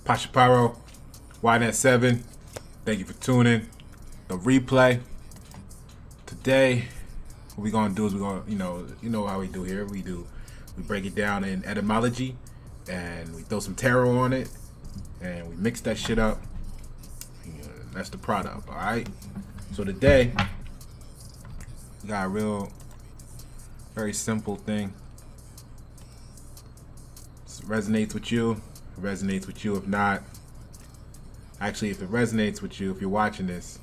Pachaparo, YNet7. Thank you for tuning. The replay. Today, what we're gonna do is we're gonna, you know how we do here. We break it down in etymology, and we throw some tarot on it, and we mix that shit up. That's the product. All right. So today, we got a very simple thing. It resonates with you. It resonates with you. If not, actually, if it resonates with you, if you're watching this,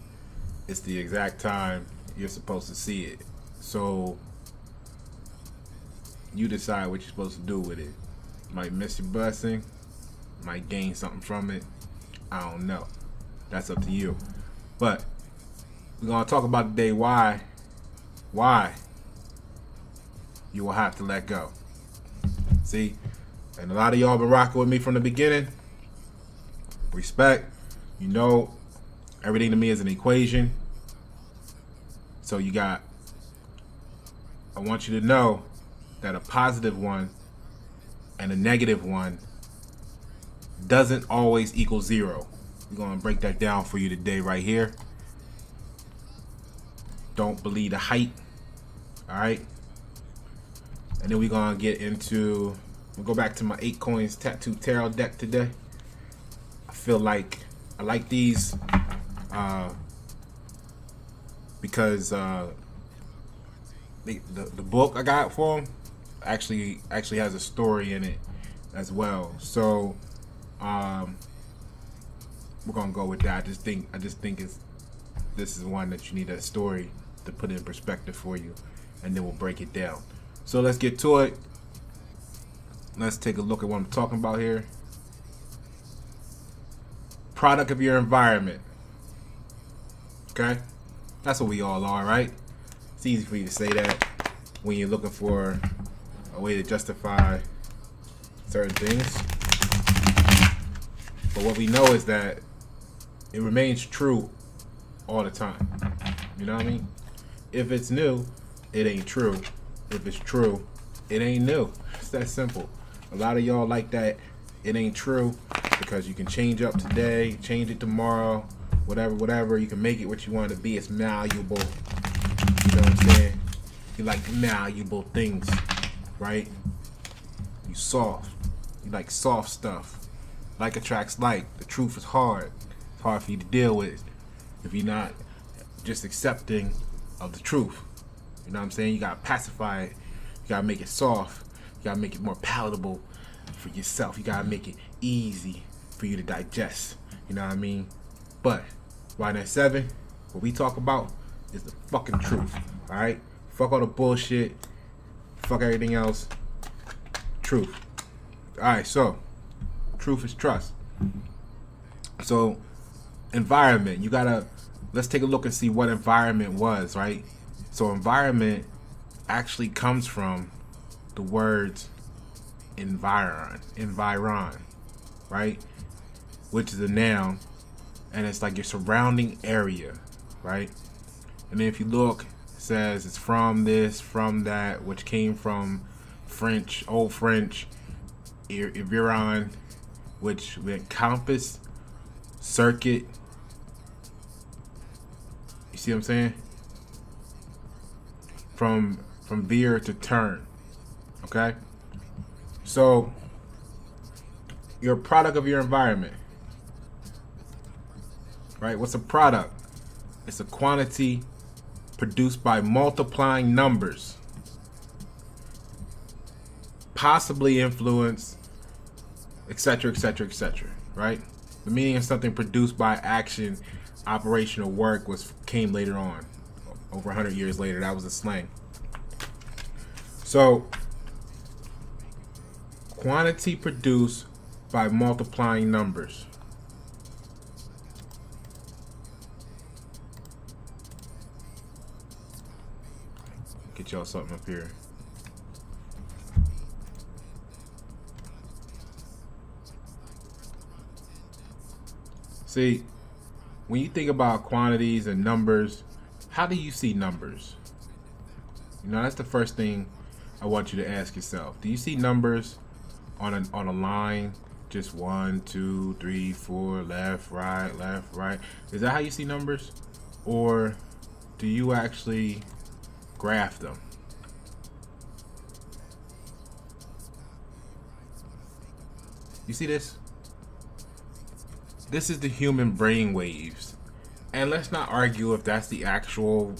it's the exact time you're supposed to see it. So you decide what you're supposed to do with it. Might miss your blessing, might gain something from it. I don't know. That's up to you. But we're gonna talk about today why you will have to let go. See, and a lot of y'all been rocking with me from the beginning. Respect. You know, everything to me is an equation. So I want you to know that a positive one and a negative one doesn't always equal zero. We're going to break that down for you today right here. Don't believe the hype. All right. And then we're going to get into, we'll go back to my 8 coins tattoo tarot deck today. I feel like I like these because the book I got for them actually has a story in it as well. So we're gonna go with that. I just think this is one that you need a story to put in perspective for you, and then we'll break it down. So let's get to it. Let's take a look at what I'm talking about here. Product of your environment. Okay? That's what we all are, right? It's easy for you to say that when you're looking for a way to justify certain things. But what we know is that it remains true all the time. You know what I mean? If it's new, it ain't true. If it's true, it ain't new. It's that simple. A lot of y'all like that it ain't true because you can change up today, change it tomorrow, whatever. You can make it what you want it to be. It's malleable. You know what I'm saying? You like malleable things, right? You soft. You like soft stuff. Like attracts like. The truth is hard. It's hard for you to deal with if you're not just accepting of the truth. You know what I'm saying? You gotta pacify it. You gotta make it soft. You gotta make it more palatable for yourself. You gotta make it easy for you to digest. You know what I mean? But YNet7, what we talk about is the fucking truth. Alright? Fuck all the bullshit. Fuck everything else. Truth. Alright, so truth is trust. So environment, let's take a look and see what environment was, right? So environment actually comes from the words environ, right? Which is a noun, and it's like your surrounding area, right? And then if you look, it says it's from this, from that, which came from French, Old French, environ, which meant compass, circuit. You see what I'm saying? From veer to turn. Okay? So you're a product of your environment. Right? What's a product? It's a quantity produced by multiplying numbers. Possibly influence, etc., etc., etc. Right? The meaning of something produced by action, operational work came later on. Over 100 years later, that was a slang. So, quantity produced by multiplying numbers. Get y'all something up here. See, when you think about quantities and numbers, how do you see numbers? You know, that's the first thing I want you to ask yourself. Do you see numbers on a line just 1, 2, 3, 4, left, right. Is that how you see numbers? Or do you actually graph them? You see this? This is the human brain waves. And let's not argue if that's the actual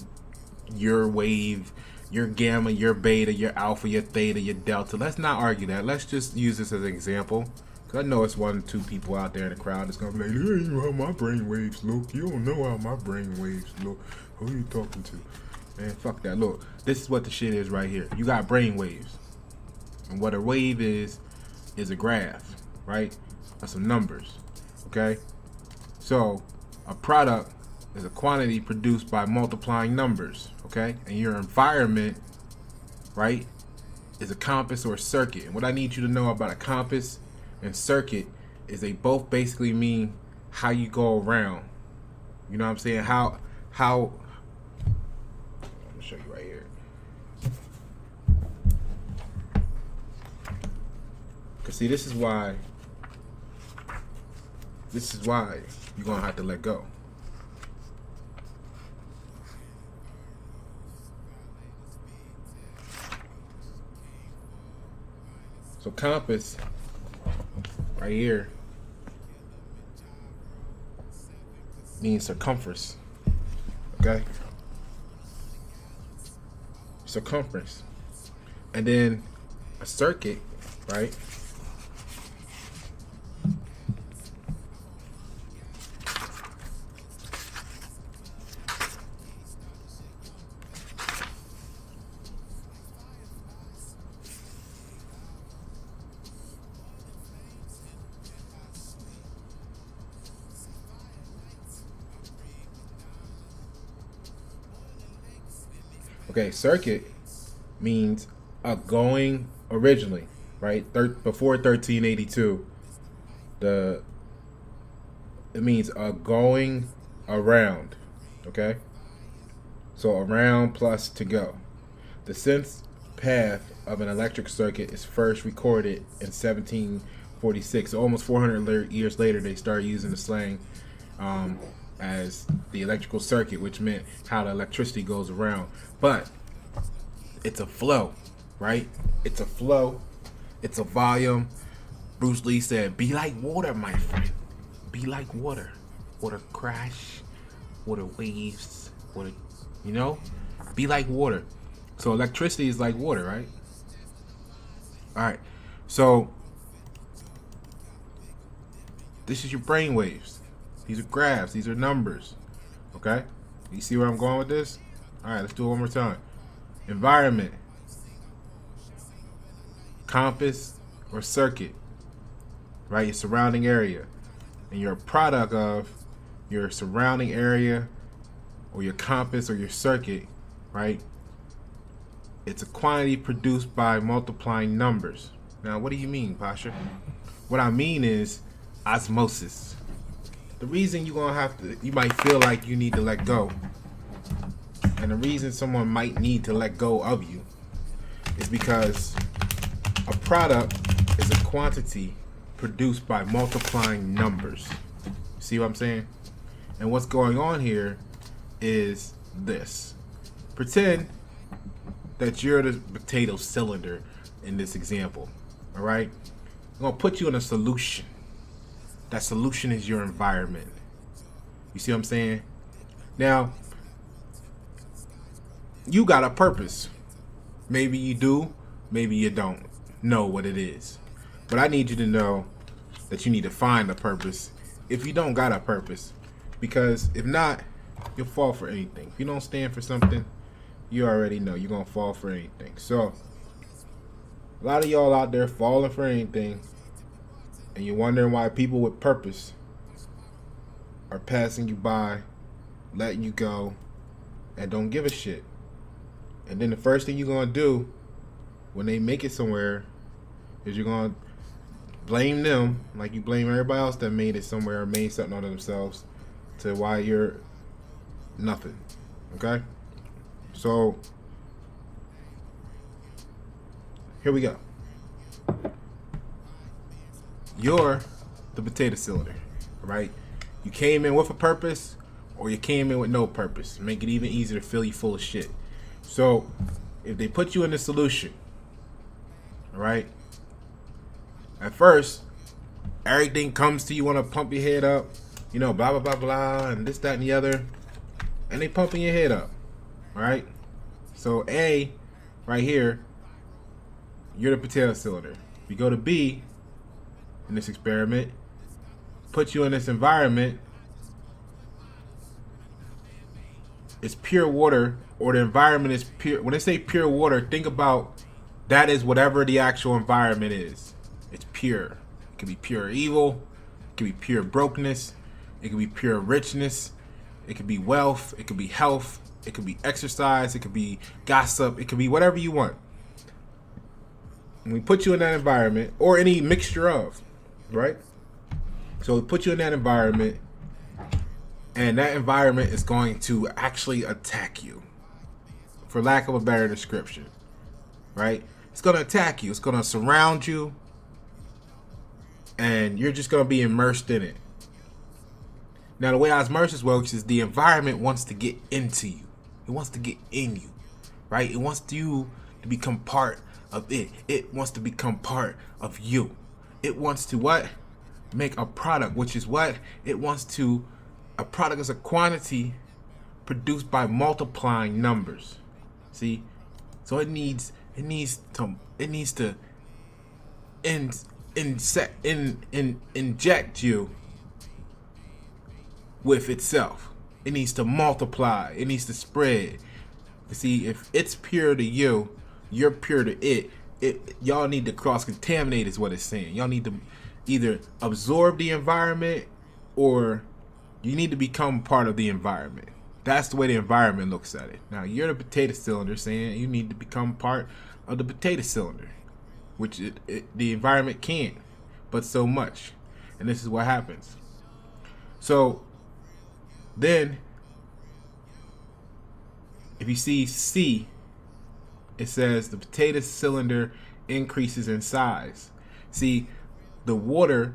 your wave, your gamma, your beta, your alpha, your theta, your delta. Let's not argue that. Let's just use this as an example. Because I know it's 1 or 2 people out there in the crowd that's going to be like, you know how my brain waves look. You don't know how my brain waves look. Who are you talking to? Man, fuck that. Look, this is what the shit is right here. You got brain waves. And what a wave is a graph, right? That's some numbers, okay? So, a product is a quantity produced by multiplying numbers, okay? And your environment, right, is a compass or a circuit. And what I need you to know about a compass and circuit is they both basically mean how you go around. You know what I'm saying? How I'm gonna show you right here. Cause see, this is why you're gonna have to let go. So compass right here means circumference. Okay? Circumference. And then a circuit, right? Okay, circuit means a going originally, right? Before 1382, it means a going around, okay? So around plus to go. The sense path of an electric circuit is first recorded in 1746. So almost 400 years later, they started using the slang as the electrical circuit, which meant how the electricity goes around. But it's a flow, right? It's a flow. It's a volume. Bruce Lee said, be like water, my friend. Be like water. Water crash, water waves, water, you know? Be like water. So electricity is like water, right? All right. So this is your brain waves. These are graphs. These are numbers. Okay? You see where I'm going with this? All right, let's do it one more time. Environment. Compass or circuit. Right? Your surrounding area. And you're a product of your surrounding area or your compass or your circuit. Right? It's a quantity produced by multiplying numbers. Now, what do you mean, Pasha? What I mean is osmosis. The reason you might feel like you need to let go, and the reason someone might need to let go of you, is because a product is a quantity produced by multiplying numbers. See what I'm saying? And what's going on here is this. Pretend that you're the potato cylinder in this example. All right? I'm going to put you in a solution. That solution is your environment. You see what I'm saying? Now, you got a purpose. Maybe you do, maybe you don't know what it is. But I need you to know that you need to find a purpose if you don't got a purpose. Because if not, you'll fall for anything. If you don't stand for something, you already know you're going to fall for anything. So, a lot of y'all out there falling for anything, and you're wondering why people with purpose are passing you by, letting you go, and don't give a shit. And then the first thing you're going to do when they make it somewhere is you're going to blame them like you blame everybody else that made it somewhere or made something out of themselves to why you're nothing. Okay? So, here we go. you're the potato cylinder, right? You came in with a purpose, or you came in with no purpose. Make it even easier to fill you full of shit. So, if they put you in the solution, all right, at first, everything comes to you, want to pump your head up, you know, blah, blah, blah, blah, and this, that, and the other, and they pumping your head up, right? So, A, right here, you're the potato cylinder. We go to B in this experiment, put you in this environment, it's pure water, or the environment is pure. When they say pure water, think about that is whatever the actual environment is. It's pure. It could be pure evil, it could be pure brokenness, it could be pure richness, it could be wealth, it could be health, it could be exercise, it could be gossip, it could be whatever you want. When we put you in that environment, or any mixture of, right? So we put you in that environment, and that environment is going to actually attack you, for lack of a better description, right? It's going to attack you. It's going to surround you, and you're just going to be immersed in it. Now, the way osmosis works is the environment wants to get into you. It wants to get in you, right? It wants you to become part of it. It wants to become part of you. It wants to what? Make a product, which is what? It wants to, a product is a quantity produced by multiplying numbers. See? So it needs to inject you with itself. It needs to multiply. It needs to spread. You see, if it's pure to you, you're pure to it. Y'all need to cross-contaminate is what it's saying. Y'all need to either absorb the environment, or you need to become part of the environment. That's the way the environment looks at it. Now, you're the potato cylinder, saying you need to become part of the potato cylinder, which the environment can't, but so much. And this is what happens. So then, if you see C, it says the potato cylinder increases in size. See, the water,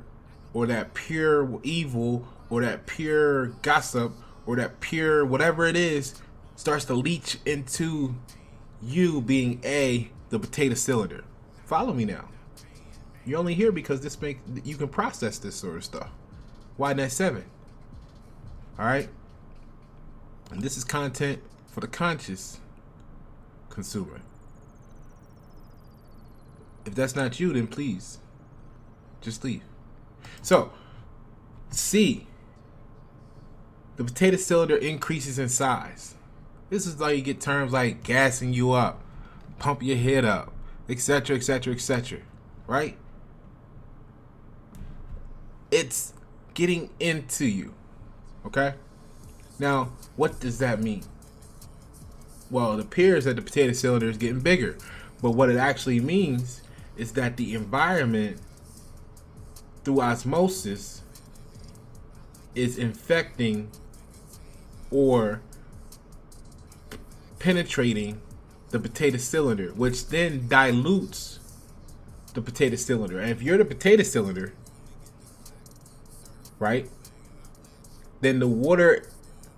or that pure evil, or that pure gossip, or that pure whatever it is, starts to leach into you, being the potato cylinder. Follow me now. You're only here because you can process this sort of stuff. Why not 7? All right. And this is content for the conscious consumer. If that's not you, then please just leave. So, C, the potato cylinder increases in size. This is how you get terms like gassing you up, pump your head up, etc., etc., etc., right? It's getting into you, okay? Now, what does that mean? Well, it appears that the potato cylinder is getting bigger, but what it actually means is that the environment, through osmosis, is infecting or penetrating the potato cylinder, which then dilutes the potato cylinder. And if you're the potato cylinder, right, then the water,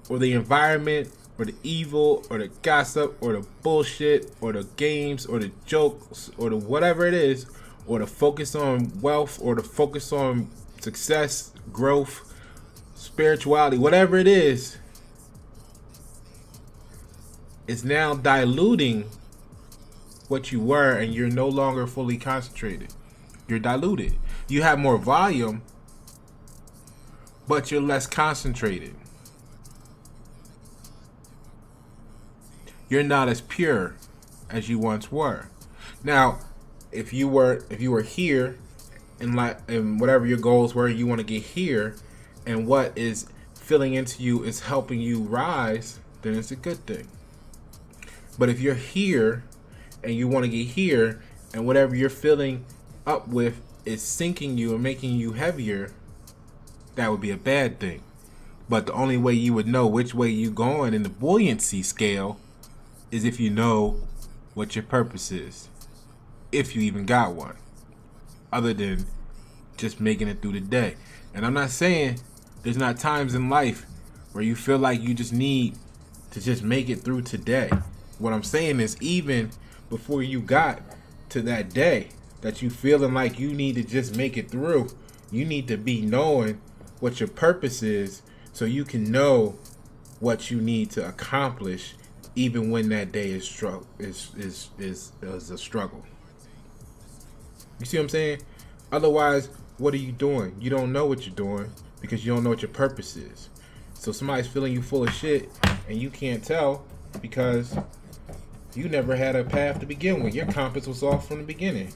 or the environment, or the evil, or the gossip, or the bullshit, or the games, or the jokes, or the whatever it is, or the focus on wealth, or the focus on success, growth, spirituality, whatever it is now diluting what you were, and you're no longer fully concentrated. You're diluted. You have more volume, but you're less concentrated. You're not as pure as you once were. Now, if you were here, and whatever your goals were, you want to get here, and what is filling into you is helping you rise, then it's a good thing. But if you're here and you want to get here, and whatever you're filling up with is sinking you and making you heavier, that would be a bad thing. But the only way you would know which way you're going in the buoyancy scale is if you know what your purpose is, if you even got one, other than just making it through the day. And I'm not saying there's not times in life where you feel like you just need to just make it through today. What I'm saying is, even before you got to that day that you feeling like you need to just make it through, you need to be knowing what your purpose is, so you can know what you need to accomplish, even when that day is a struggle. You see what I'm saying? Otherwise, what are you doing? You don't know what you're doing because you don't know what your purpose is. So somebody's feeling you full of shit and you can't tell because you never had a path to begin with. Your compass was off from the beginning.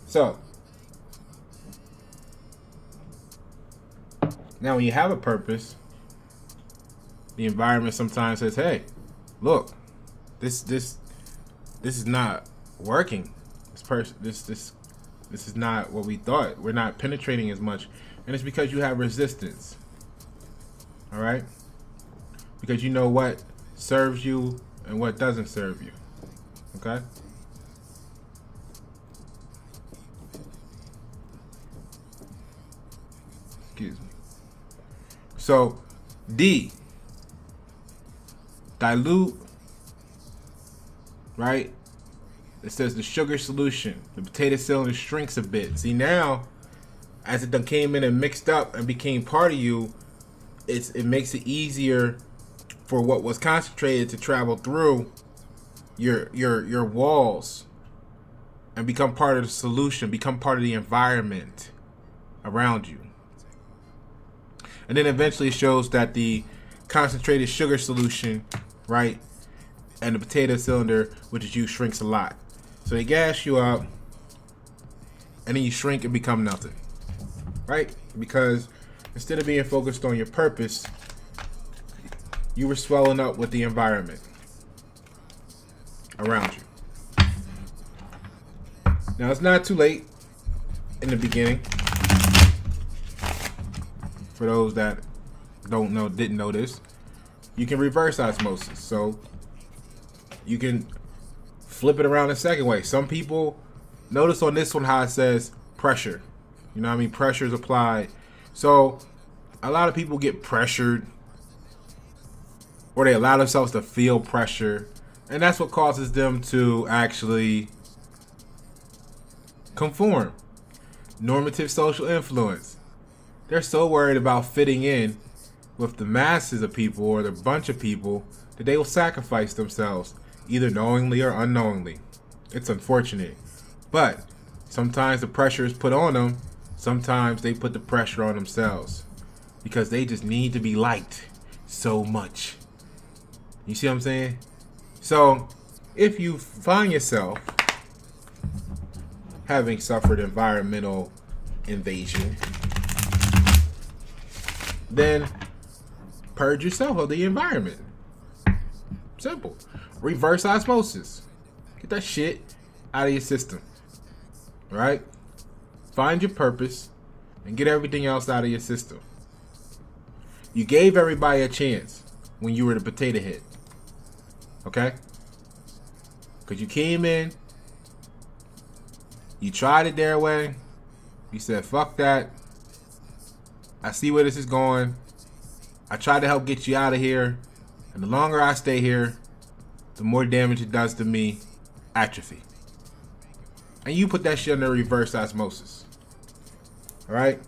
So now when you have a purpose, the environment sometimes says, hey, look, this is not working. This is not what we thought. We're not penetrating as much. And it's because you have resistance. All right? Because you know what serves you and what doesn't serve you. Okay? Excuse me. So, D, dilute, right? It says the sugar solution. The potato cylinder shrinks a bit. See, now, as it done came in and mixed up and became part of you, it makes it easier for what was concentrated to travel through your walls and become part of the solution, become part of the environment around you. And then eventually it shows that the concentrated sugar solution, right, and the potato cylinder, which is you, shrinks a lot. So they gas you up, and then you shrink and become nothing, right? Because instead of being focused on your purpose, you were swelling up with the environment around you. Now, it's not too late in the beginning. For those that didn't know this, you can reverse osmosis. So you can flip it around a second way. Some people, notice on this one how it says pressure. You know what I mean? Pressure is applied. So a lot of people get pressured, or they allow themselves to feel pressure. And that's what causes them to actually conform. Normative social influence. They're so worried about fitting in with the masses of people or the bunch of people that they will sacrifice themselves, either knowingly or unknowingly. It's unfortunate. But sometimes the pressure is put on them. Sometimes they put the pressure on themselves because they just need to be liked so much. You see what I'm saying? So if you find yourself having suffered environmental invasion, then purge yourself of the environment. Simple. Reverse osmosis. Get that shit out of your system. Right? Find your purpose and get everything else out of your system. You gave everybody a chance when you were the potato head. Okay? Because you came in, you tried it their way, you said, fuck that. I see where this is going. I tried to help get you out of here. And the longer I stay here, the more damage it does to me. Atrophy. And you put that shit under reverse osmosis. Alright?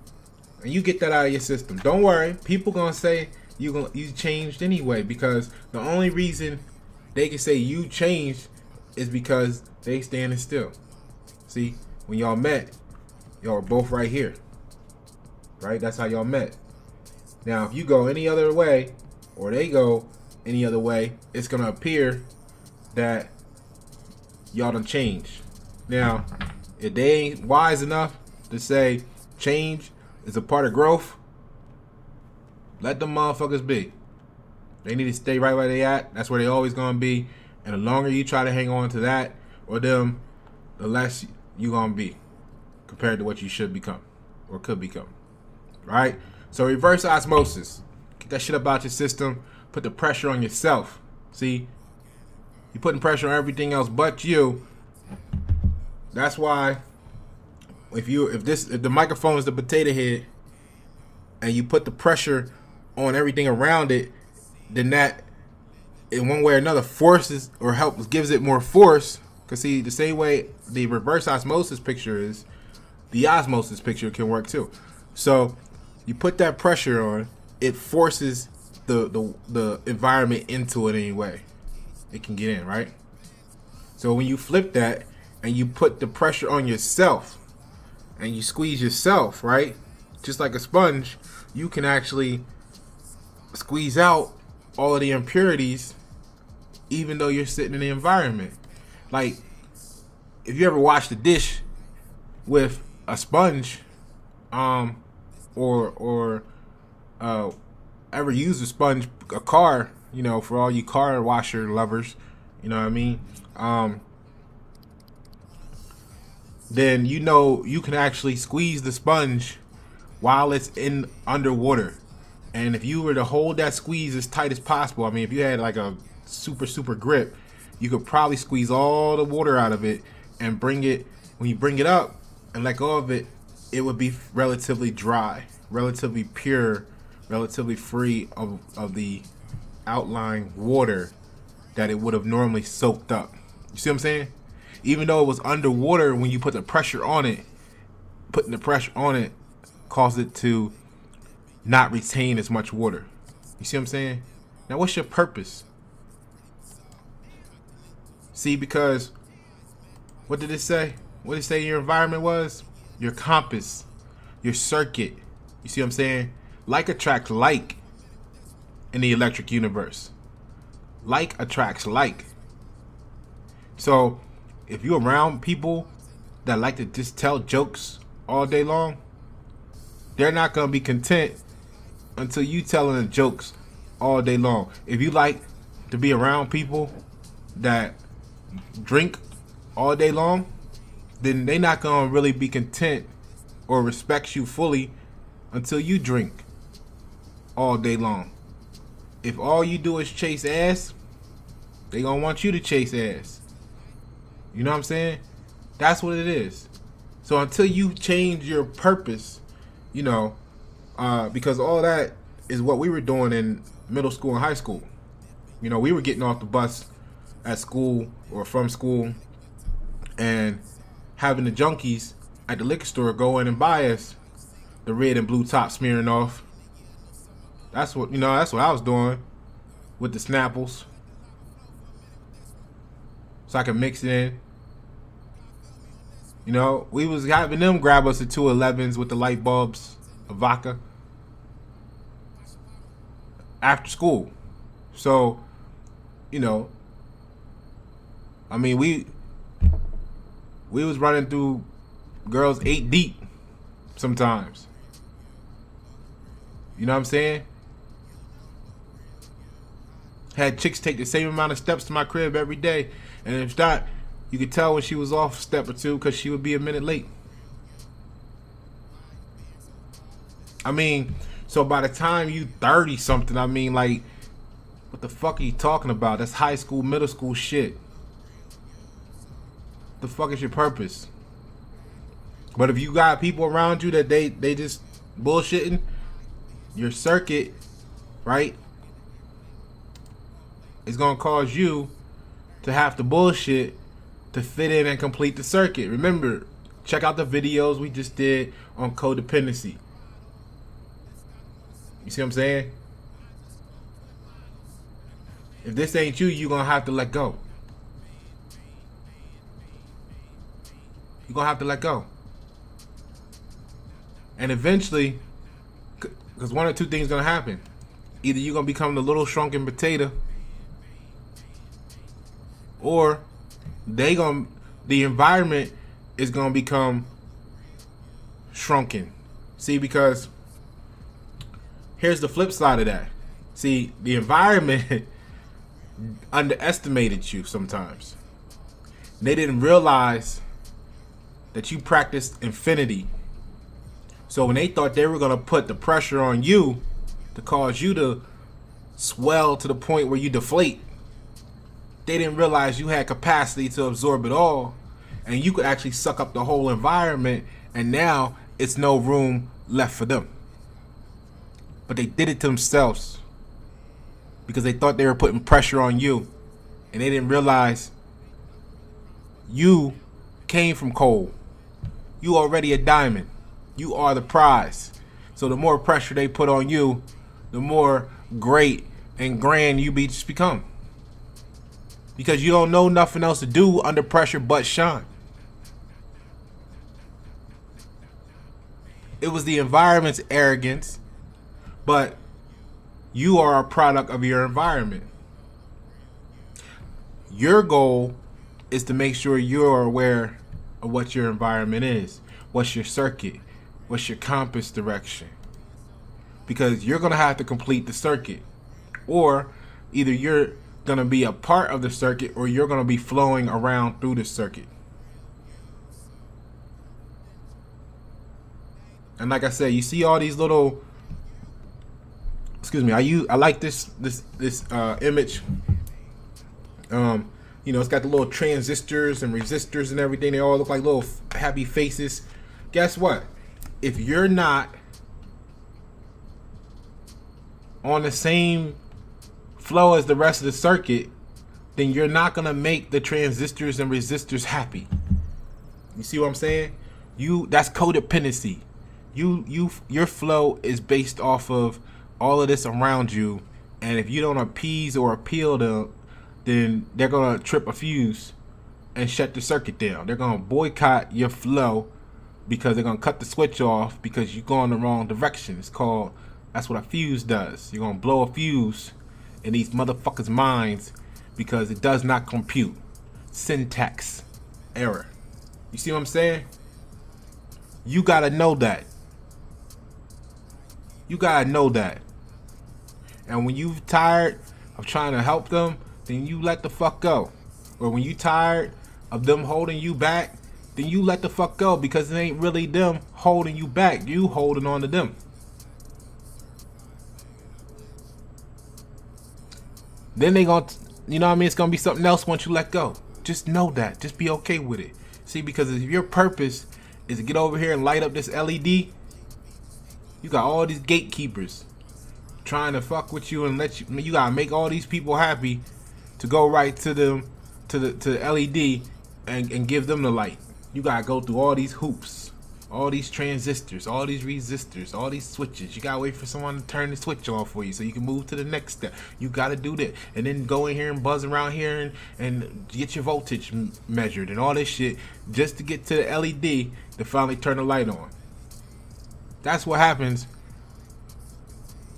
And you get that out of your system. Don't worry. People gonna say you changed anyway. Because the only reason they can say you changed is because they standing still. See? When y'all met, y'all were both right here. Right? That's how y'all met. Now, if you go any other way, or they go any other way, it's going to appear that y'all done changed. Now, if they ain't wise enough to say change is a part of growth, let them motherfuckers be. They need to stay right where they at. That's where they always going to be. And the longer you try to hang on to that or them, the less you going to be. compared to what you should become or could become. Right? So reverse osmosis. Get that shit up out your system. Put the pressure on yourself. See? You're putting pressure on everything else but you. That's why if the microphone is the potato head and you put the pressure on everything around it, then that in one way or another forces or helps gives it more force. Because see, the same way the reverse osmosis picture is, the osmosis picture can work too. So you put that pressure on, it forces the environment into it anyway. It can get in, right? So when you flip that and you put the pressure on yourself and you squeeze yourself, right? Just like a sponge, you can actually squeeze out all of the impurities even though you're sitting in the environment. Like, if you ever washed a dish with a sponge, or ever used a sponge, a car, you know, for all you car washer lovers, you know what I mean? Then you know you can actually squeeze the sponge while it's in underwater. And if you were to hold that squeeze as tight as possible, I mean, if you had like a super grip, you could probably squeeze all the water out of it and bring it, when you bring it up and let go of it, it would be relatively dry, relatively pure, relatively free of the outlying water that it would have normally soaked up. You see what I'm saying? Even though it was underwater, when you put the pressure on it, putting the pressure on it caused it to not retain as much water. You see what I'm saying? Now, what's your purpose? See, because what did it say? What did it say your environment was? Your compass, your circuit. You see what I'm saying? Like attracts like in the electric universe. Like attracts like. So if you're around people that like to just tell jokes all day long, they're not going to be content until you telling the jokes all day long. If you like to be around people that drink all day long, then they're not going to really be content or respect you fully until you drink all day long. If all you do is chase ass, they going to want you to chase ass. You know what I'm saying? That's what it is. So until you change your purpose, you know, because all that is what we were doing in middle school and high school. You know, we were getting off the bus at school or from school and having the junkies at the liquor store go in and buy us the red and blue top smearing off. That's what, you know, that's what I was doing with the Snapples. So I could mix it in. You know, we was having them grab us the 211s with the light bulbs of vodka after school. So, you know, I mean, we was running through girls 8 deep sometimes. You know what I'm saying? Had chicks take the same amount of steps to my crib every day. And if not, you could tell when she was off a step or two because she would be a minute late. I mean, so by the time you 30 something, I mean, like, what the fuck are you talking about? That's high school, middle school shit. The fuck is your purpose? But if you got people around you that they just bullshitting, your circuit, right, is gonna cause you to have to bullshit to fit in and complete the circuit. Remember, check out the videos we just did on codependency. You see what I'm saying? If this ain't you, you're gonna have to let go. You're gonna have to let go. And eventually, because one or two things gonna happen. Either you're gonna become the little shrunken potato, or the environment is gonna become shrunken. See, because here's the flip side of that. See, the environment underestimated you sometimes. They didn't realize that you practiced infinity. So when they thought they were going to put the pressure on you to cause you to swell to the point where you deflate, they didn't realize you had capacity to absorb it all, and you could actually suck up the whole environment, and now it's no room left for them. But they did it to themselves because they thought they were putting pressure on you, and they didn't realize you came from coal. You already a diamond. You are the prize. So the more pressure they put on you, the more great and grand you just become. Because you don't know nothing else to do under pressure but shine. It was the environment's arrogance, but you are a product of your environment. Your goal is to make sure you're aware of what your environment is. What's your circuit? What's your compass direction? Because you're going to have to complete the circuit. Or either you're going to be a part of the circuit or you're going to be flowing around through the circuit. And like I said, you see all these little, excuse me, I like this image. You know, it's got the little transistors and resistors and everything. They all look like little happy faces. Guess what? If you're not on the same flow as the rest of the circuit, then you're not gonna make the transistors and resistors happy. You see what I'm saying? That's codependency. Your flow is based off of all of this around you, and if you don't appease or appeal to, then they're gonna trip a fuse and shut the circuit down. They're gonna boycott your flow because they're gonna cut the switch off because you're going the wrong direction. That's what a fuse does. You're gonna blow a fuse in these motherfuckers' minds because it does not compute. Syntax error. You see what I'm saying? You gotta know that. You gotta know that. And when you're tired of trying to help them, then you let the fuck go. Or when you tired of them holding you back, then you let the fuck go, because it ain't really them holding you back. You holding on to them. Then they gonna, you know what I mean? It's gonna be something else once you let go. Just know that. Just be okay with it. See, because if your purpose is to get over here and light up this LED, you got all these gatekeepers trying to fuck with you and let you. You gotta make all these people happy to go right to them, to the LED and give them the light. You gotta go through all these hoops, all these transistors, all these resistors, all these switches. You gotta wait for someone to turn the switch off for you so you can move to the next step. You gotta do that, and then go in here and buzz around here and get your voltage measured and all this shit just to get to the LED to finally turn the light on. That's what happens.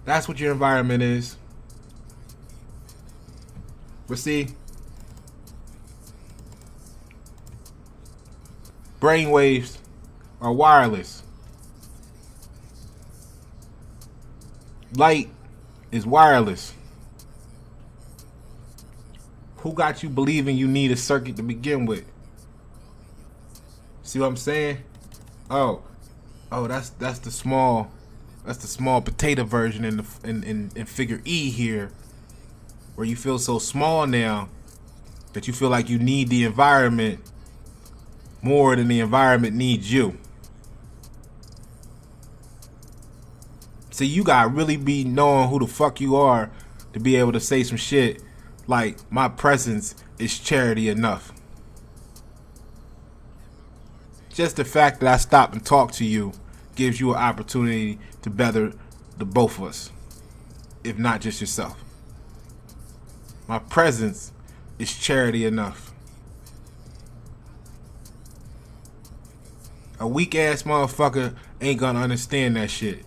That's what your environment is. But see, brainwaves are wireless. Light is wireless. Who got you believing you need a circuit to begin with? See what I'm saying? Oh, that's the small potato version in figure E here, where you feel so small now that you feel like you need the environment more than the environment needs you. See, you gotta really be knowing who the fuck you are to be able to say some shit like, my presence is charity enough. Just the fact that I stopped and talked to you gives you an opportunity to better the both of us, if not just yourself. My presence is charity enough. A weak ass motherfucker ain't gonna understand that shit.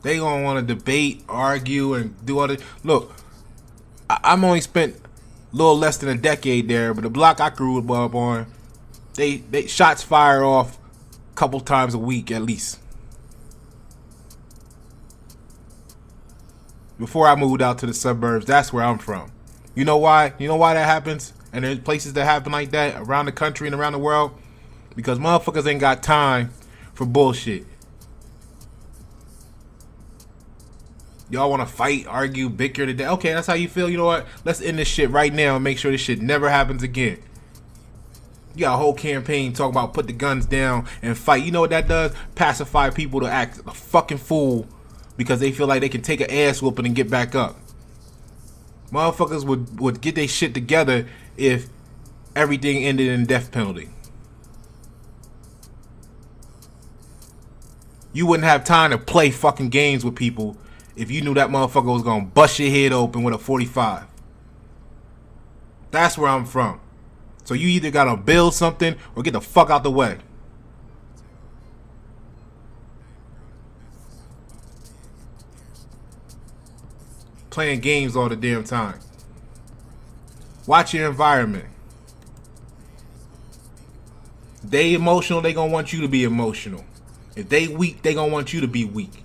They gonna want to debate, argue, and do all this. Look, I'm only spent a little less than a decade there, but the block I grew up on, they shots fire off a couple times a week at least. Before I moved out to the suburbs, that's where I'm from. You know why? You know why that happens? And there's places that happen like that around the country and around the world? Because motherfuckers ain't got time for bullshit. Y'all want to fight, argue, bicker today. Okay, that's how you feel. You know what? Let's end this shit right now and make sure this shit never happens again. You got a whole campaign talking about put the guns down and fight. You know what that does? Pacify people to act a fucking fool because they feel like they can take an ass whooping and get back up. Motherfuckers would get their shit together if everything ended in death penalty. You wouldn't have time to play fucking games with people if you knew that motherfucker was gonna bust your head open with a 45. That's where I'm from. So you either gotta build something or get the fuck out the way. Playing games all the damn time. Watch your environment. They emotional, they gonna want you to be emotional. If they weak, they gonna want you to be weak.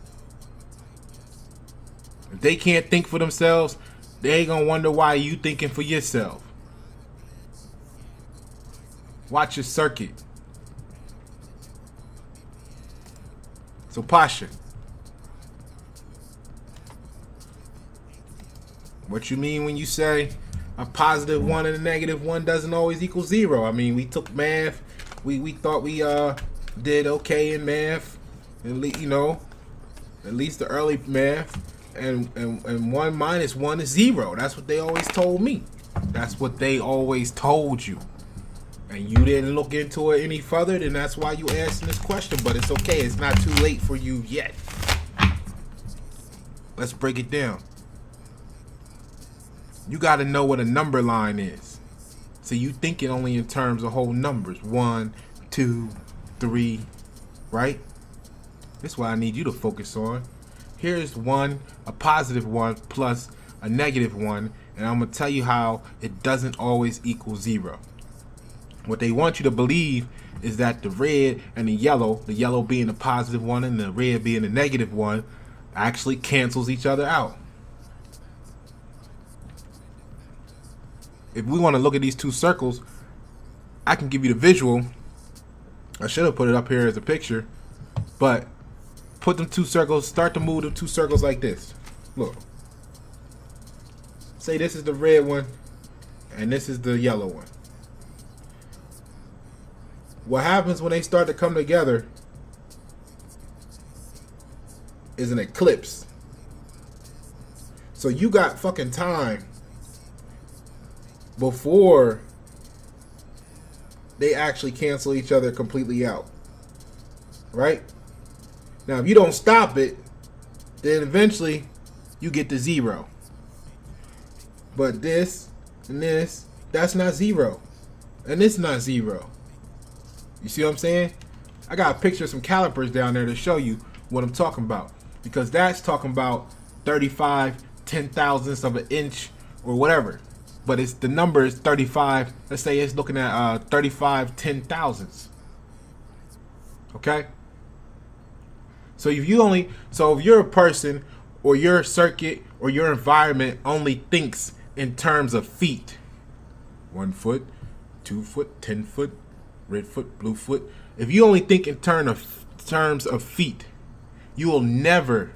If they can't think for themselves, they gonna wonder why you thinking for yourself. Watch your circuit. So Pasha, what you mean when you say a positive one and a negative one doesn't always equal zero? I mean, we took math. We thought we did okay in math, at least, you know, at least the early math. And 1 minus 1 is 0. That's what they always told me. That's what they always told you. And you didn't look into it any further, then that's why you asking this question. But it's okay. It's not too late for you yet. Let's break it down. You got to know what a number line is. So you thinking only in terms of whole numbers. 1, 2, 3, right? That's what I need you to focus on. Here's 1, a positive 1 plus a negative 1, and I'm going to tell you how it doesn't always equal 0. What they want you to believe is that the red and the yellow being the positive 1 and the red being the negative 1, actually cancels each other out. If we want to look at these two circles, I can give you the visual. I should have put it up here as a picture, but put them two circles, start to move them two circles like this. Look. Say this is the red one and this is the yellow one. What happens when they start to come together is an eclipse. So you got fucking time before they actually cancel each other completely out. Right? Now, if you don't stop it, then eventually you get to 0. But this and this, that's not 0. And this not 0. You see what I'm saying? I got a picture of some calipers down there to show you what I'm talking about. Because that's talking about 35 10,000ths of an inch or whatever. But it's the number is 35. Let's say it's looking at 35 10,000ths. Okay? So if you're a person or your circuit or your environment only thinks in terms of feet, 1 foot, 2 foot, 10 foot, red foot, blue foot. If you only think in terms of feet, you will never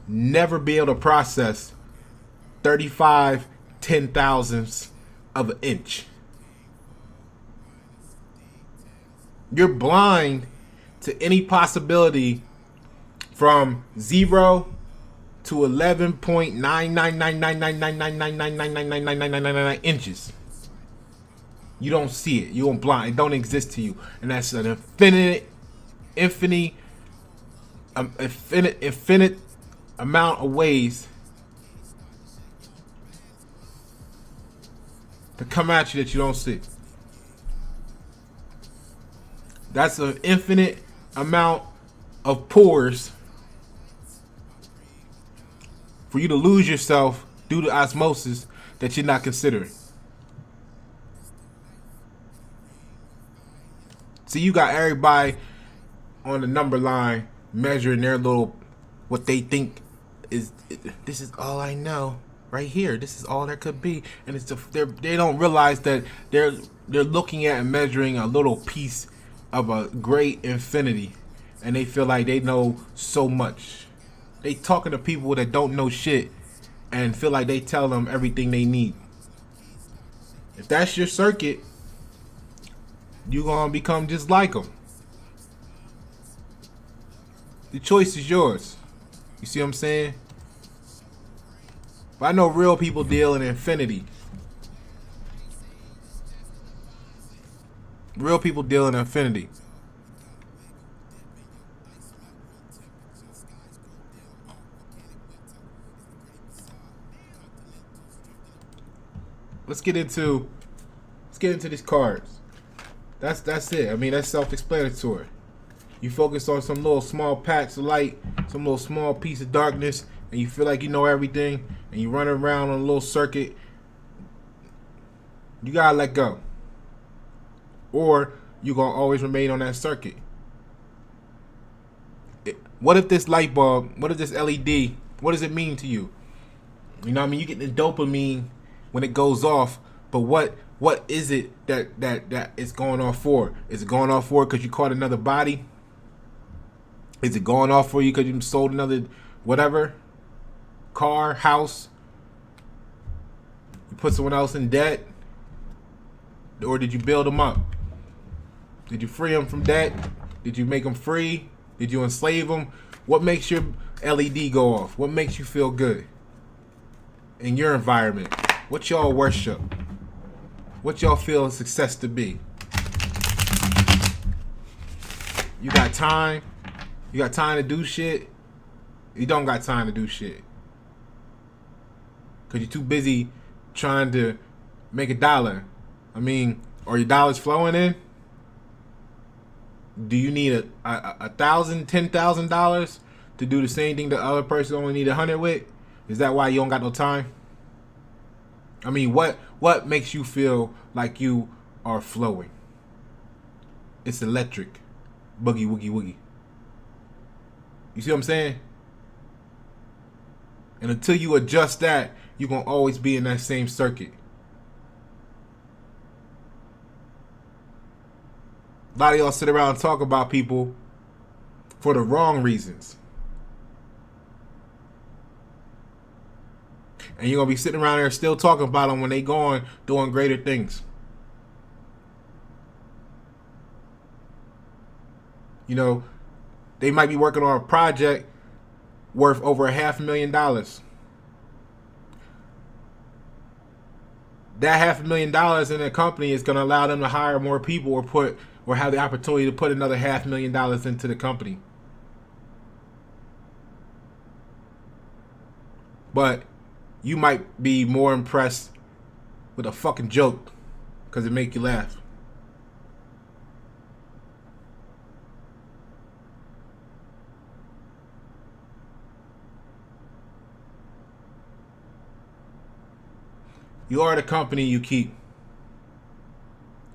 be able to process 35 10,000ths of an inch. You're blind to any possibility from 0 to 11.999999999999999 inches. You don't see it. You're blind. It don't exist to you, and that's an infinite amount of ways to come at you that you don't see. That's an infinite amount of pores for you to lose yourself due to osmosis that you're not considering. See, you got everybody on the number line measuring their little, what they think is, this is all I know, right here. This is all there could be, and they don't realize that they're looking at and measuring a little piece of a great infinity, and they feel like they know so much. They talking to people that don't know shit and feel like they tell them everything they need. If that's your circuit, you're gonna become just like them. The choice is yours. You see what I'm saying? But I know real people deal in infinity. Real people deal in infinity. Let's get into these cards. That's it. I mean, that's self-explanatory. You focus on some little small patch of light, some little small piece of darkness, and you feel like you know everything, and you run around on a little circuit. You gotta let go, or you're gonna always remain on that circuit. What if this light bulb, what if this LED, what does it mean to you? You know what I mean? You get the dopamine when it goes off, but what is it that it's going off for? Is it going off for because you caught another body? Is it going off for you because you sold another whatever? Car, house? You put someone else in debt? Or did you build them up? Did you free them from debt? Did you make them free? Did you enslave them? What makes your LED go off? What makes you feel good in your environment? What y'all worship? What y'all feel success to be? You got time? You got time to do shit? You don't got time to do shit. Because you're too busy trying to make a dollar. I mean, are your dollars flowing in? Do you need $1,000, $10,000 to do the same thing the other person only need $100 with? Is that why you don't got no time? I mean, what makes you feel like you are flowing? It's electric. Boogie, woogie, woogie. You see what I'm saying? And until you adjust that, you're going to always be in that same circuit. A lot of y'all sit around and talk about people for the wrong reasons. And you're going to be sitting around there still talking about them when they going doing greater things. You know, they might be working on a project worth over $500,000. That $500,000 in a company is going to allow them to hire more people or have the opportunity to put another $500,000 into the company. But you might be more impressed with a fucking joke because it make you laugh. You are the company you keep.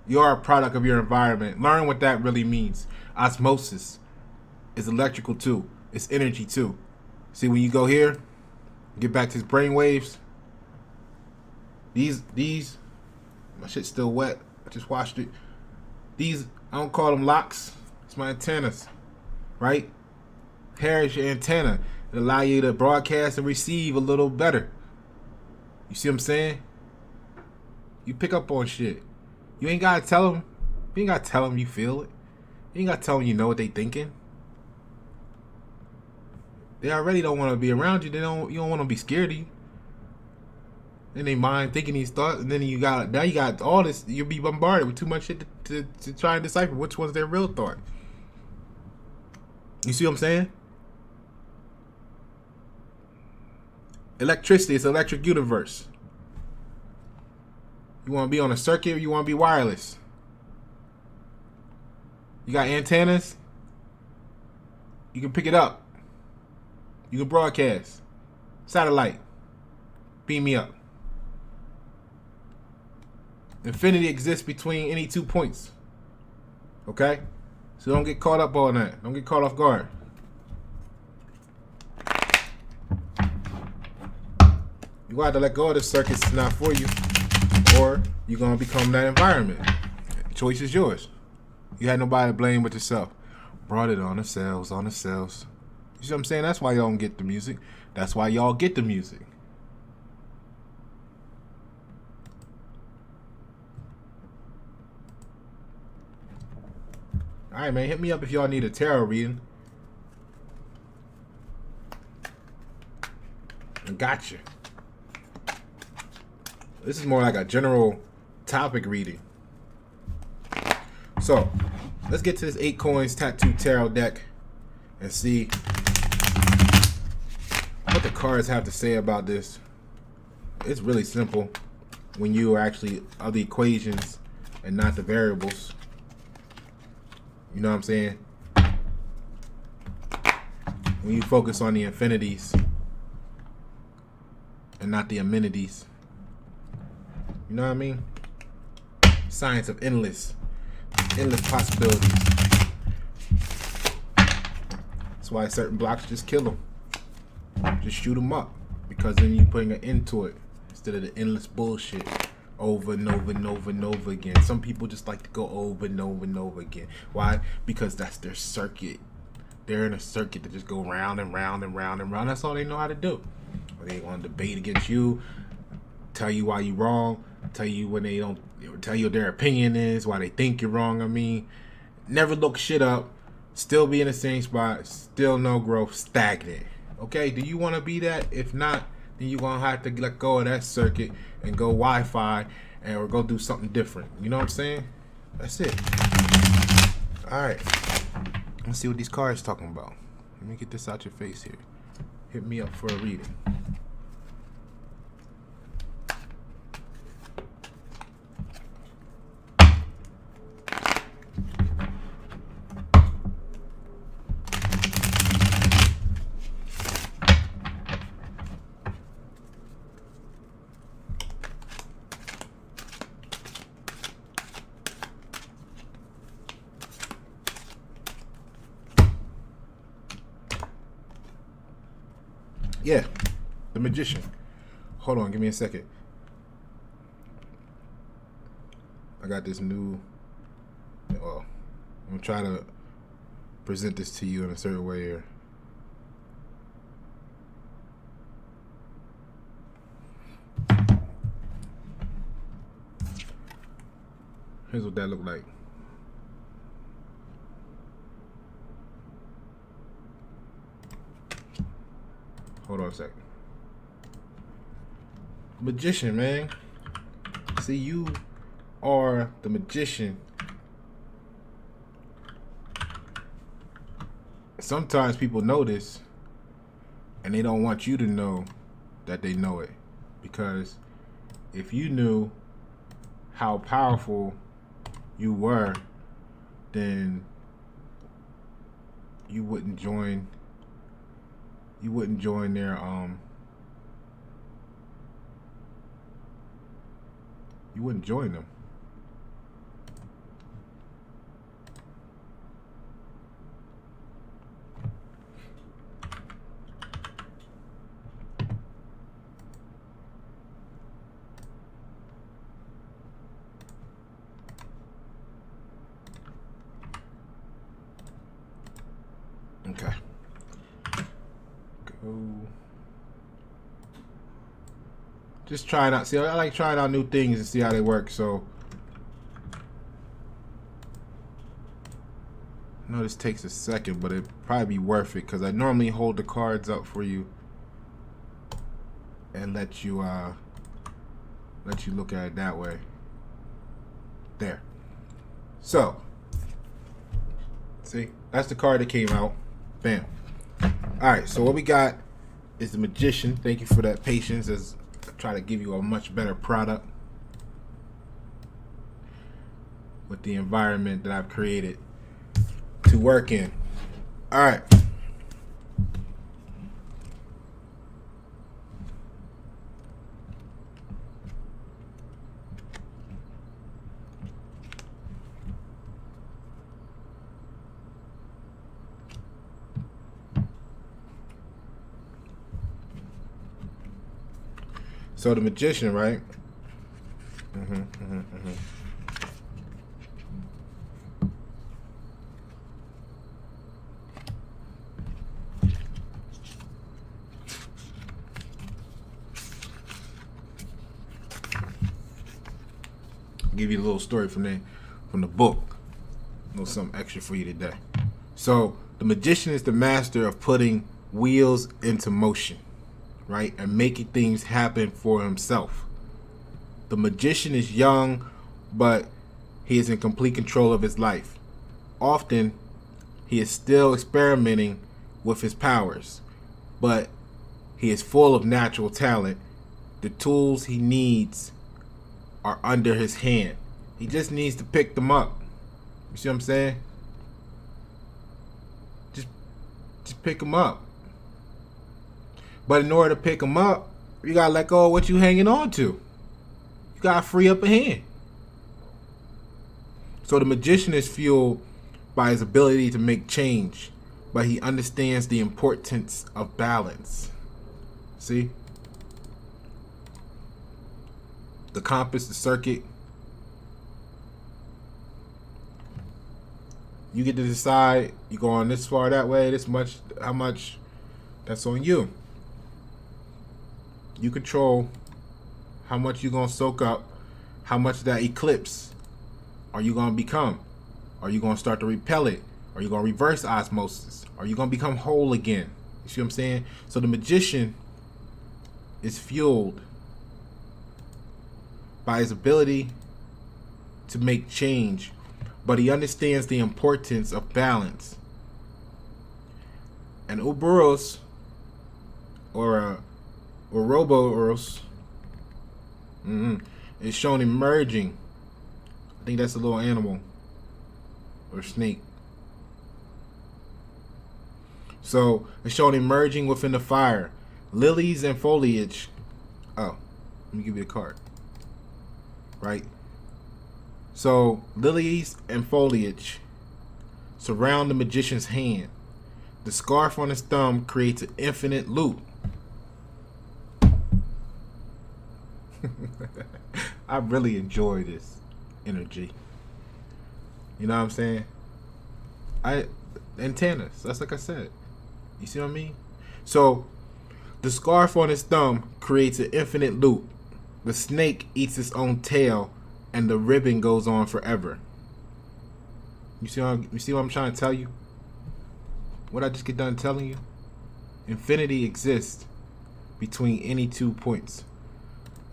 You are a product of your environment. Learn what that really means. Osmosis is electrical too. It's energy too. See, when you go here, get back to his brain waves. These, my shit's still wet. I just washed it. These, I don't call them locks. It's my antennas, right? Hair is your antenna. It allow you to broadcast and receive a little better. You see what I'm saying? You pick up on shit. You ain't gotta tell them. You ain't gotta tell them you feel it. You ain't gotta tell them you know what they thinking. They already don't want to be around you. You don't want to be scared of you. In their mind thinking these thoughts, and then you got all this. You'll be bombarded with too much shit to try and decipher which one's their real thought. You see what I'm saying? Electricity is electric universe. You want to be on a circuit or you want to be wireless? You got antennas? You can pick it up. You can broadcast. Satellite. Beam me up. Infinity exists between any 2 points. Okay? So don't get caught up on that. Don't get caught off guard. You got to let go of the circuits. It's not for you, or you're gonna become that environment. Choice is yours. You had nobody to blame but yourself. Brought it on ourselves, on ourselves. You see what I'm saying? That's why y'all don't get the music. That's why y'all get the music. Alright, man. Hit me up if y'all need a tarot reading. I got you. This is more like a general topic reading. So, let's get to this 8 coins tattoo tarot deck and see what the cards have to say about this. It's really simple when you actually are the equations and not the variables. You know what I'm saying? When you focus on the infinities and not the amenities. You know what I mean? Science of endless possibilities. That's why certain blocks just kill them. Just shoot them up. Because then you're putting an end to it. Instead of the endless bullshit. Over and over and over and over again. Some people just like to go over and over and over again. Why? Because that's their circuit. They're in a circuit that just go round and round and round and round. That's all they know how to do. They want to debate against you, tell you why you're wrong, tell you when they don't, tell you what their opinion is, why they think you're wrong. I mean, never look shit up, still be in the same spot, still no growth, stagnant. Okay, do you want to be that? If not, then you're going to have to let go of that circuit and go Wi-Fi or go do something different. You know what I'm saying? That's it. Alright. Let's see what these cards talking about. Let me get this out your face here. Hit me up for a reading. Yeah, the Magician. Hold on, give me a second. I got this new. Well, I'm gonna try to present this to you in a certain way here. Here's what that looked like. Hold on a second. Magician, man. See, you are the magician. Sometimes people know this and they don't want you to know that they know it. Because if you knew how powerful you were, then you wouldn't join their you wouldn't join them. Okay. Go. Just trying out. See, I like trying out new things and see how they work. So, I know this takes a second, but it'd probably be worth it because I normally hold the cards up for you and let you look at it that way. There. So, see, that's the card that came out. Bam. Alright, so what we got is the Magician. Thank you for that patience as I try to give you a much better product with the environment that I've created to work in. Alright. So the magician, right? Mm-hmm. Give you a little story from the book. A little something extra for you today. So the magician is the master of putting wheels into motion, right, and making things happen for himself. The magician is young, but he is in complete control of his life. Often, he is still experimenting with his powers, but he is full of natural talent. The tools he needs are under his hand. He just needs to pick them up. You see what I'm saying? Just pick them up. But in order to pick them up, you gotta let go of what you hanging on to. You gotta free up a hand. So the magician is fueled by his ability to make change, but he understands the importance of balance. See? The compass, the circuit. You get to decide, you go on this far that way, this much, how much, that's on you. You control how much you're going to soak up, how much of that eclipse are you going to become? Are you going to start to repel it? Are you going to reverse osmosis? Are you going to become whole again? You see what I'm saying? So the magician is fueled by his ability to make change, but he understands the importance of balance. And Ouroboros, or Ouroboros, is shown emerging. I think that's a little animal or snake. So it's shown emerging within the fire. Lilies and foliage. Oh, let me give you a card. Right? So lilies and foliage surround the magician's hand. The scarf on his thumb creates an infinite loop. I really enjoy this energy. You know what I'm saying? Antennas. That's like I said. You see what I mean? So the scarf on his thumb creates an infinite loop. The snake eats its own tail, and the ribbon goes on forever. You see what I'm trying to tell you? What I just get done telling you? Infinity exists between any 2 points.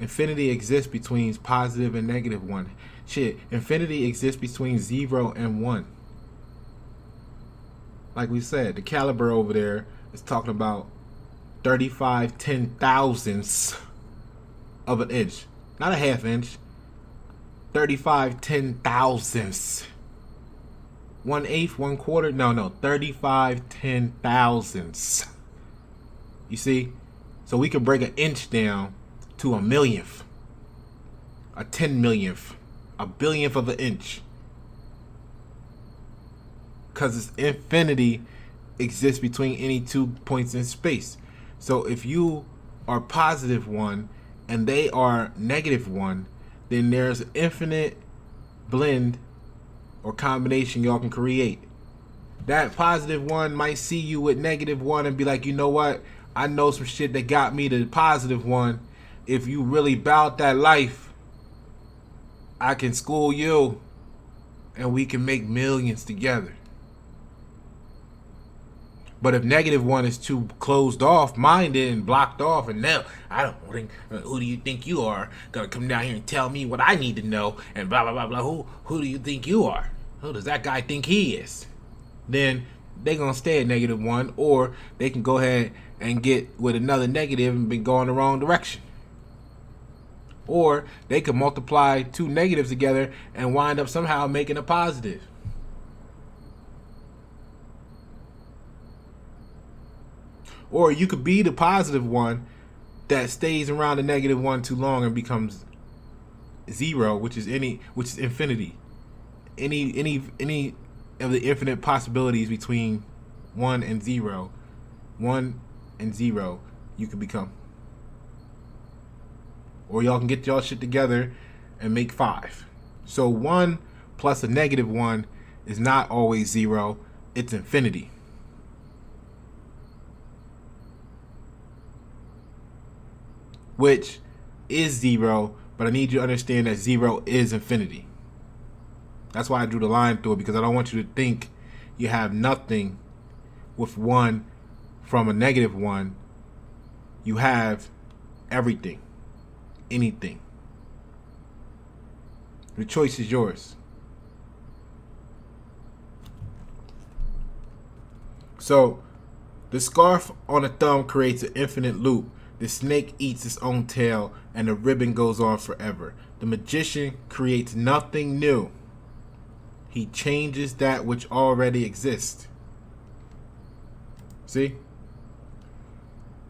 Infinity exists between positive and negative 1. Shit, infinity exists between 0 and 1. Like we said, the caliber over there is talking about 35 10,000ths of an inch. Not a half inch. 35 10,000ths. 1/8, 1/4. No. 35 10,000ths. You see? So we can break an inch down to a millionth, a 10 millionth, a billionth of an inch. Because its infinity exists between any 2 points in space. So if you are positive 1 and they are negative 1, then there's an infinite blend or combination y'all can create. That positive 1 might see you with negative 1 and be like, you know what? I know some shit that got me to positive 1. If you really bout that life, I can school you and we can make millions together. But if negative 1 is too closed off, minded, and blocked off, and now I don't think, who do you think you are? Gonna come down here and tell me what I need to know, and blah blah blah blah. Who do you think you are? Who does that guy think he is? Then they gonna stay at negative 1, or they can go ahead and get with another negative and be going the wrong direction. Or they could multiply 2 negatives together and wind up somehow making a positive. Or you could be the positive 1 that stays around the negative 1 too long and becomes 0, which is infinity. Any of the infinite possibilities between 1 and 0, 1 and 0, you could become. or y'all can get y'all shit together and make 5. So 1 plus a negative 1 is not always 0, it's infinity. Which is 0, but I need you to understand that 0 is infinity. That's why I drew the line through it, because I don't want you to think you have nothing with 1 from a negative 1. You have everything, anything. The choice is yours. So, the scarf on a thumb creates an infinite loop. The snake eats its own tail, and the ribbon goes on forever. The magician creates nothing new. He changes that which already exists. See?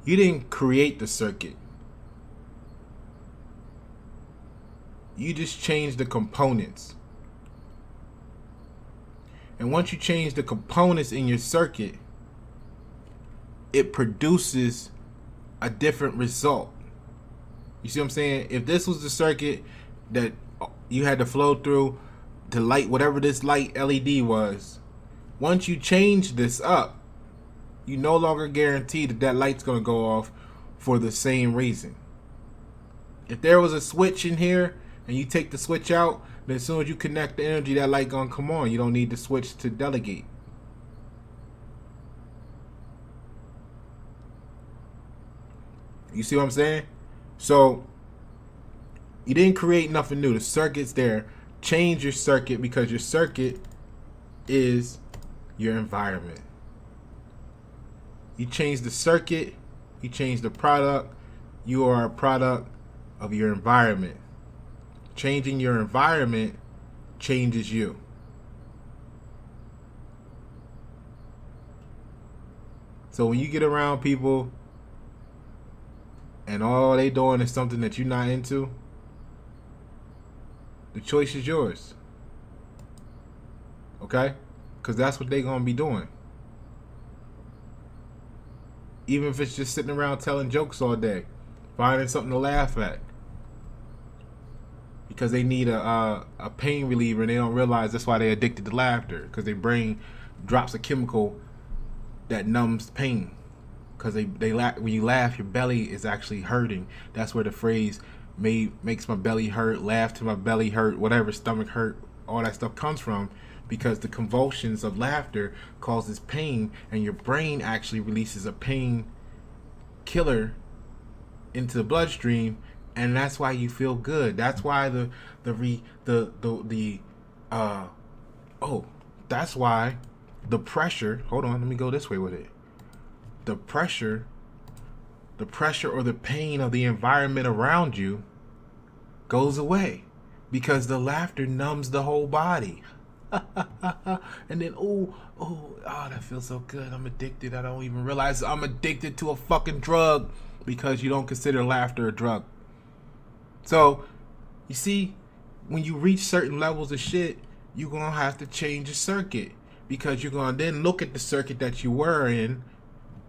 You didn't create the circuit. You just changed the components. And once you change the components in your circuit, it produces a different result. You see what I'm saying? If this was the circuit that you had to flow through to light whatever this light LED was, once you change this up, you no longer guarantee that that light's going to go off for the same reason. If there was a switch in here and you take the switch out, then as soon as you connect the energy, that light going to come on. You don't need the switch to delegate. You see what I'm saying? So, you didn't create nothing new. The circuit's there. Change your circuit, because your circuit is your environment. You change the circuit, you change the product. You are a product of your environment. Changing your environment changes you. So when you get around people and all they doing is something that you're not into, the choice is yours. Okay? Because that's what they're going to be doing. Even if it's just sitting around telling jokes all day, finding something to laugh at. Because they need a pain reliever, and they don't realize that's why they're addicted to laughter. Because their brain drops a chemical that numbs pain. Because when you laugh, your belly is actually hurting. That's where the phrase makes my belly hurt, laugh till my belly hurt, whatever, stomach hurt, all that stuff comes from. Because the convulsions of laughter causes pain, and your brain actually releases a pain killer into the bloodstream, and that's why you feel good. That's why that's why the pressure. Hold on, let me go this way with it. The pressure or the pain of the environment around you goes away, because the laughter numbs the whole body. And then that feels so good. I'm addicted. I don't even realize I'm addicted to a fucking drug, because you don't consider laughter a drug. So you see, when you reach certain levels of shit, you're gonna have to change your circuit, because you're gonna then look at the circuit that you were in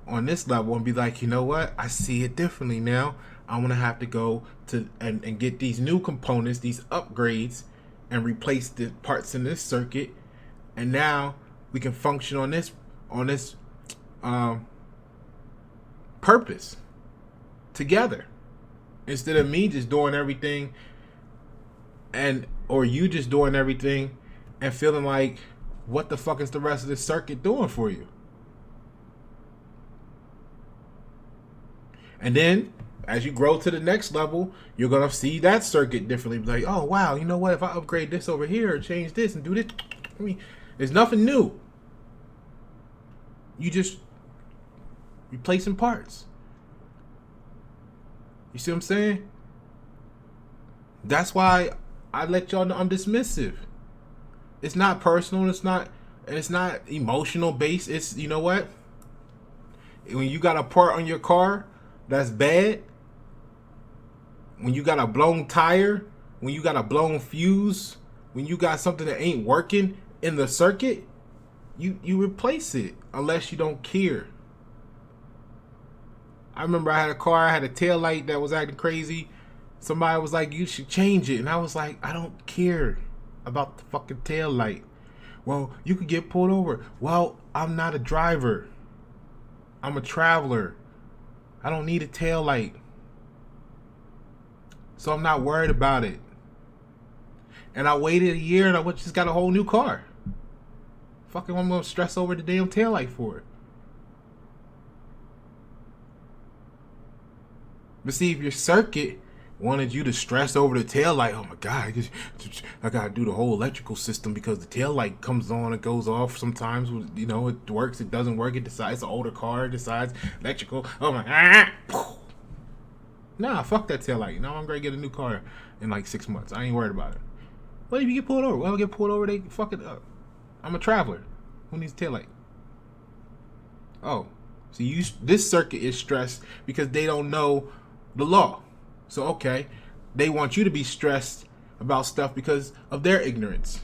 on this level and be like, you know what, I see it differently now. I'm gonna have to go to and get these new components, these upgrades, and replace the parts in this circuit, and now we can function on this purpose together, instead of me just doing everything or you just doing everything and feeling like, what the fuck is the rest of this circuit doing for you? And then as you grow to the next level, you're going to see that circuit differently. Be like, oh, wow, you know what? If I upgrade this over here, or change this and do this, I mean, there's nothing new. You just replacing parts. You see what I'm saying? That's why I let y'all know I'm dismissive. It's not personal. It's not emotional based. It's, you know what? When you got a part on your car that's bad, when you got a blown tire, when you got a blown fuse, when you got something that ain't working in the circuit, you replace it, unless you don't care. I remember I had a car, I had a tail light that was acting crazy, Somebody was like, you should change it. And I was like, I don't care about the fucking tail light. Well, you could get pulled over. Well, I'm not a driver. I'm a traveler. I don't need a tail light. So I'm not worried about it. And I waited a year and I just got a whole new car. Fucking I'm gonna stress over the damn tail light for it. But see, if your circuit wanted you to stress over the tail light, oh my God, I gotta do the whole electrical system because the tail light comes on, it goes off sometimes. You know, it works, it doesn't work. It decides, it's an older car, it decides electrical. Oh my God. Nah, fuck that tail light. No, I'm gonna get a new car in like 6 months. I ain't worried about it. What if you get pulled over? Well, I get pulled over, they fuck it up. I'm a traveler. Who needs a tail light? Oh, so this circuit is stressed because they don't know the law. So okay, they want you to be stressed about stuff because of their ignorance.